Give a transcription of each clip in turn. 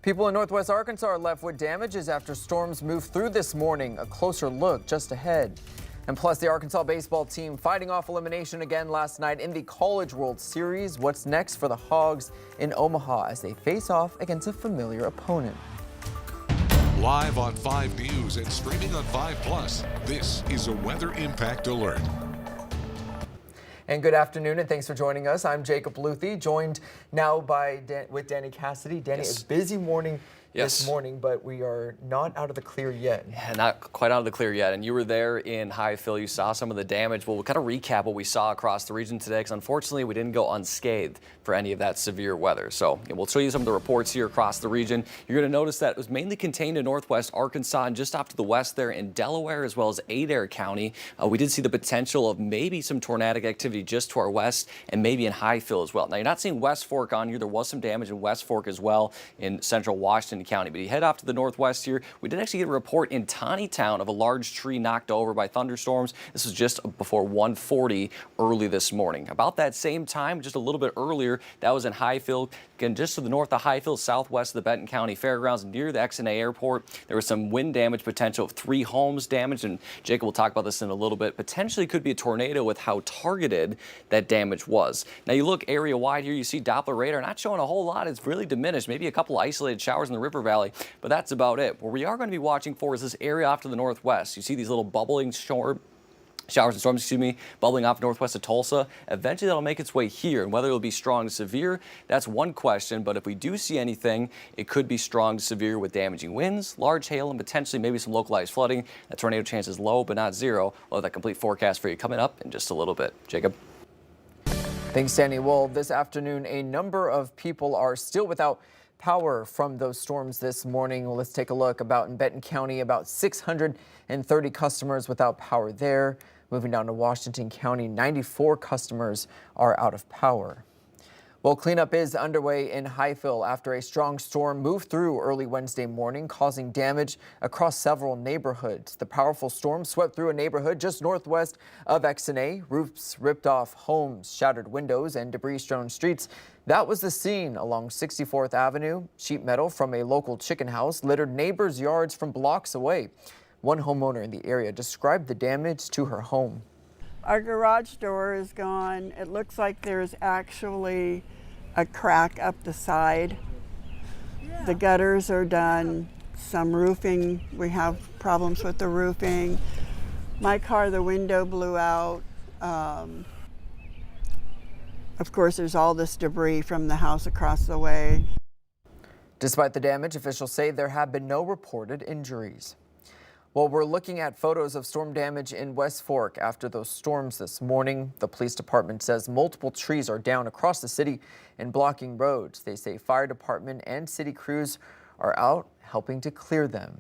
People in Northwest Arkansas are left with damages after storms moved through this morning. A closer look just ahead. And plus, the Arkansas baseball team fighting off elimination again last night in the College World Series. What's next for the Hogs in Omaha as they face off against a familiar opponent? Live on 5 News and streaming on 5 Plus, this is a Weather Impact Alert. And good afternoon, and thanks for joining us. I'm Jacob Luthi, joined now by with Danny Cassidy. Danny, Yes. a busy morning Yes. this morning, but we are not out of the clear yet. Yeah, not quite out of the clear yet. And you were there in Highfill. You saw some of the damage. Well, we'll kind of recap what we saw across the region today, because unfortunately we didn't go unscathed for any of that severe weather. So we'll show you some of the reports here across the region. You're going to notice that it was mainly contained in Northwest Arkansas and just off to the west there in Delaware, as well as Adair County. We did see the potential of maybe some tornadic activity just to our west and maybe in Highfill as well. Now, you're not seeing West Fork on here. There was some damage in West Fork as well in central Washington County. But you head off to the northwest here. We did actually get a report in Taneytown of a large tree knocked over by thunderstorms. This was just before 1:40 early this morning. About that same time, just a little bit earlier, that was in Highfill. Again, just to the north of Highfill, southwest of the Benton County Fairgrounds, near the XNA Airport. There was some wind damage potential of 3 homes damaged, and Jacob will talk about this in a little bit. Potentially could be a tornado with how targeted that damage was. Now you look area-wide here, you see Doppler radar not showing a whole lot. It's really diminished. Maybe a couple isolated showers in the River Valley, but that's about it. What we are going to be watching for is this area off to the northwest. You see these little bubbling showers and storms, bubbling off northwest of Tulsa. Eventually that'll make its way here, and whether it'll be strong to severe, that's one question. But if we do see anything, it could be strong to severe with damaging winds, large hail, and potentially maybe some localized flooding. That tornado chance is low, but not zero. We'll have that complete forecast for you coming up in just a little bit. Jacob. Thanks, Danny. Well, this afternoon, a number of people are still without power from those storms this morning. Well, let's take a look. About in Benton County, about 630 customers without power there. Moving down to Washington County, 94 customers are out of power. Well, cleanup is underway in Highfill after a strong storm moved through early Wednesday morning, causing damage across several neighborhoods. The powerful storm swept through a neighborhood just northwest of XNA. Roofs ripped off homes, shattered windows, and debris-strewn streets. That was the scene along 64th Avenue. Sheet metal from a local chicken house littered neighbors' yards from blocks away. One homeowner in the area described the damage to her home. Our garage door is gone. It looks like there's actually a crack up the side. The gutters are done. Some roofing, we have problems with the roofing. My car, the window blew out. Of course, there's all this debris from the house across the way. Despite the damage, officials say there have been no reported injuries. Well, we're looking at photos of storm damage in West Fork after those storms this morning. The police department says multiple trees are down across the city and blocking roads. They say fire department and city crews are out helping to clear them.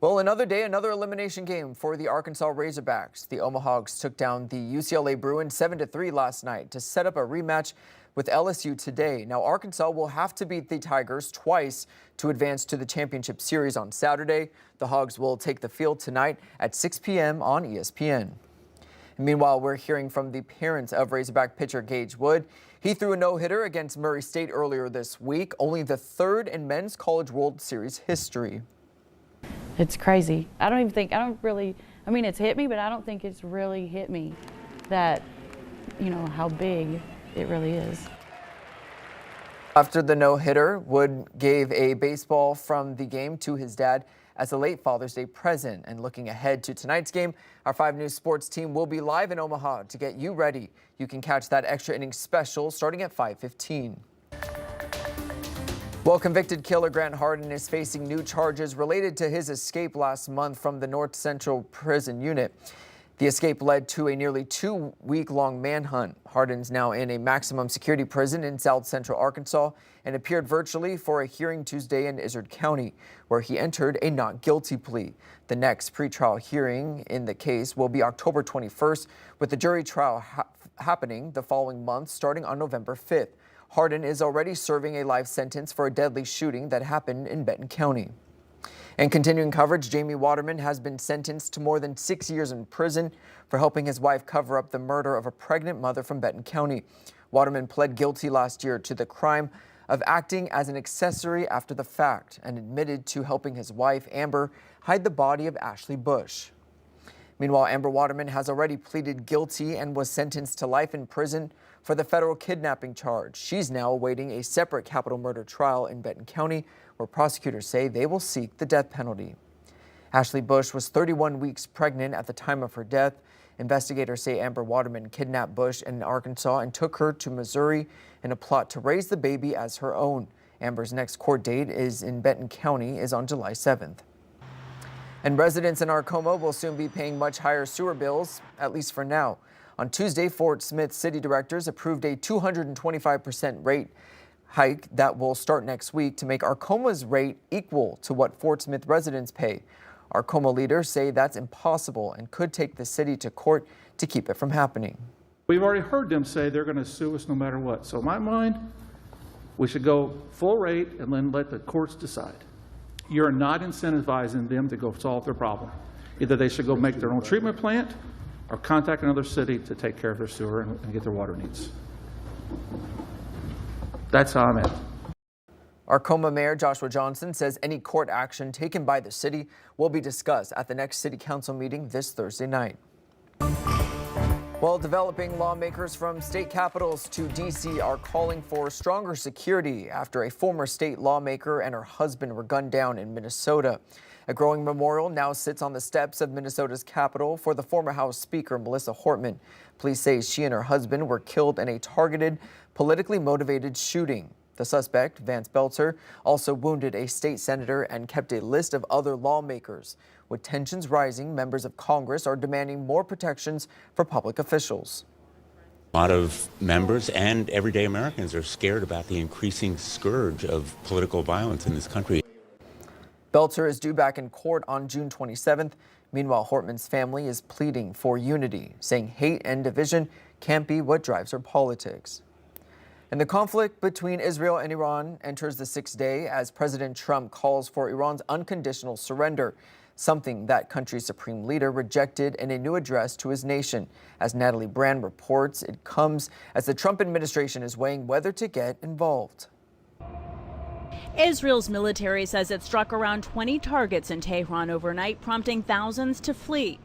Well, another day, another elimination game for the Arkansas Razorbacks. The Omahags took down the UCLA Bruins 7-3 last night to set up a rematch with LSU today. Now, Arkansas will have to beat the Tigers twice to advance to the championship series on Saturday. The Hogs will take the field tonight at 6 p.m. on ESPN. And meanwhile, we're hearing from the parents of Razorback pitcher Gage Wood. He threw a no-hitter against Murray State earlier this week, only the third in men's College World Series history. It's crazy. I mean, it's hit me, but I don't think it's really hit me that, how big it really is. After the no-hitter, Wood gave a baseball from the game to his dad as a late Father's Day present. And looking ahead to tonight's game, our 5 News Sports team will be live in Omaha to get you ready. You can catch that extra inning special starting at 5:15. Well, convicted killer Grant Harden is facing new charges related to his escape last month from the North Central Prison Unit. The escape led to a nearly 2-week-long manhunt. Harden's now in a maximum security prison in South Central Arkansas and appeared virtually for a hearing Tuesday in Izard County, where he entered a not guilty plea. The next pretrial hearing in the case will be October 21st, with the jury trial happening the following month, starting on November 5th. Harden is already serving a life sentence for a deadly shooting that happened in Benton County. And continuing coverage, Jamie Waterman has been sentenced to more than 6 years in prison for helping his wife cover up the murder of a pregnant mother from Benton County. Waterman pled guilty last year to the crime of acting as an accessory after the fact and admitted to helping his wife, Amber, hide the body of Ashley Bush. Meanwhile, Amber Waterman has already pleaded guilty and was sentenced to life in prison for the federal kidnapping charge. She's now awaiting a separate capital murder trial in Benton County, where prosecutors say they will seek the death penalty. Ashley Bush was 31 weeks pregnant at the time of her death. Investigators say Amber Waterman kidnapped Bush in Arkansas and took her to Missouri in a plot to raise the baby as her own. Amber's next court date is in Benton County is on July 7th. And residents in Arkoma will soon be paying much higher sewer bills, at least for now. On Tuesday, Fort Smith city directors approved a 225% rate hike that will start next week to make Arkoma's rate equal to what Fort Smith residents pay. Arkoma leaders say that's impossible and could take the city to court to keep it from happening. We've already heard them say they're going to sue us no matter what. So in my mind, we should go full rate and then let the courts decide. You're not incentivizing them to go solve their problem. Either they should go make their own treatment plant or contact another city to take care of their sewer and get their water needs. That's how I'm at. Arkoma Mayor Joshua Johnson says any court action taken by the city will be discussed at the next city council meeting this Thursday night. Well, developing lawmakers from state capitals to D.C. are calling for stronger security after a former state lawmaker and her husband were gunned down in Minnesota. A growing memorial now sits on the steps of Minnesota's Capitol for the former House Speaker, Melissa Hortman. Police say she and her husband were killed in a targeted, politically motivated shooting. The suspect, Vance Belzer, also wounded a state senator and kept a list of other lawmakers. With tensions rising, members of Congress are demanding more protections for public officials. A lot of members and everyday Americans are scared about the increasing scourge of political violence in this country. Belzer is due back in court on June 27th. Meanwhile, Hortman's family is pleading for unity, saying hate and division can't be what drives her politics. And the conflict between Israel and Iran enters the sixth day as President Trump calls for Iran's unconditional surrender, something that country's supreme leader rejected in a new address to his nation. As Natalie Brand reports, it comes as the Trump administration is weighing whether to get involved. Israel's military says it struck around 20 targets in Tehran overnight, prompting thousands to flee.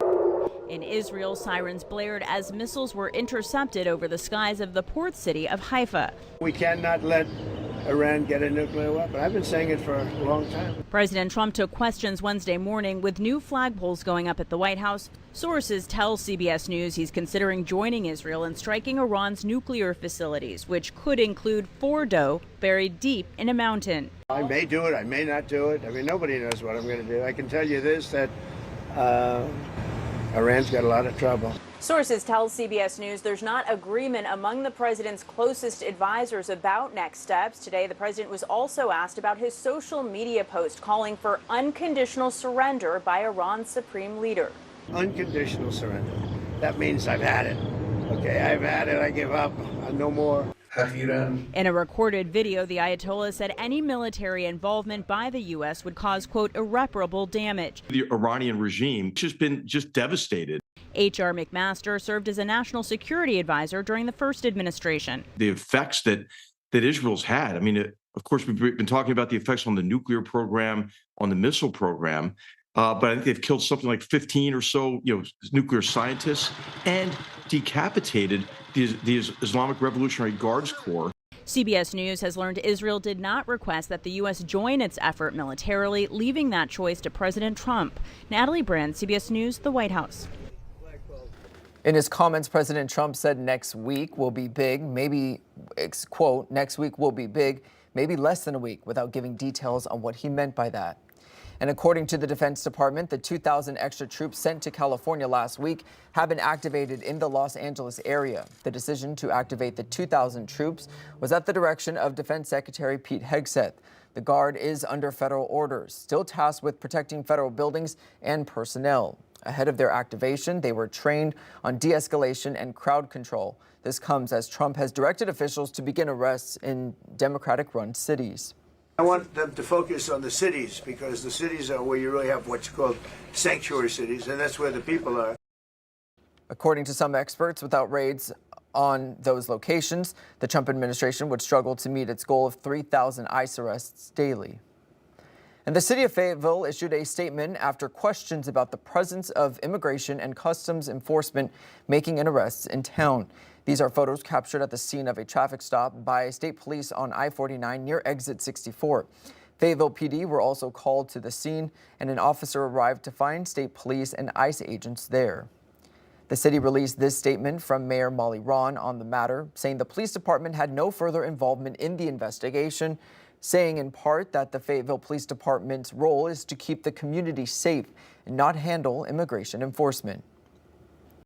In Israel, sirens blared as missiles were intercepted over the skies of the port city of Haifa. We cannot let Iran get a nuclear weapon. I've been saying it for a long time. President Trump took questions Wednesday morning with new flagpoles going up at the White House. Sources tell CBS News he's considering joining Israel and striking Iran's nuclear facilities, which could include Fordo, buried deep in a mountain. I may do it, I may not do it. I mean, nobody knows what I'm going to do. I can tell you this, that Iran's got a lot of trouble. Sources tell CBS News there's not agreement among the president's closest advisors about next steps. Today, the president was also asked about his social media post calling for unconditional surrender by Iran's supreme leader. Unconditional surrender. That means I've had it. Okay, I've had it. I give up. No more. In a recorded video, the Ayatollah said any military involvement by the U.S. would cause, quote, irreparable damage. The Iranian regime has been devastated. H.R. McMaster served as a national security advisor during the first administration. The effects that Israel's had, I mean, of course, we've been talking about the effects on the nuclear program, on the missile program, but I think they've killed something like 15 or so, nuclear scientists and decapitated the Islamic Revolutionary Guards Corps. CBS News has learned Israel did not request that the U.S. join its effort militarily, leaving that choice to President Trump. Natalie Brand, CBS News, the White House. In his comments, President Trump said next week will be big, maybe, quote, next week will be big, maybe less than a week, without giving details on what he meant by that. And according to the Defense Department, the 2,000 extra troops sent to California last week have been activated in the Los Angeles area. The decision to activate the 2,000 troops was at the direction of Defense Secretary Pete Hegseth. The Guard is under federal orders, still tasked with protecting federal buildings and personnel. Ahead of their activation, they were trained on de-escalation and crowd control. This comes as Trump has directed officials to begin arrests in Democratic-run cities. I want them to focus on the cities because the cities are where you really have what's called sanctuary cities, and that's where the people are. According to some experts, without raids on those locations, the Trump administration would struggle to meet its goal of 3,000 ICE arrests daily. And the city of Fayetteville issued a statement after questions about the presence of immigration and customs enforcement making an arrest in town. These are photos captured at the scene of a traffic stop by state police on I-49 near exit 64. Fayetteville PD were also called to the scene, and an officer arrived to find state police and ICE agents there. The city released this statement from Mayor Molly Ron on the matter, saying the police department had no further involvement in the investigation, saying in part that the Fayetteville Police Department's role is to keep the community safe and not handle immigration enforcement.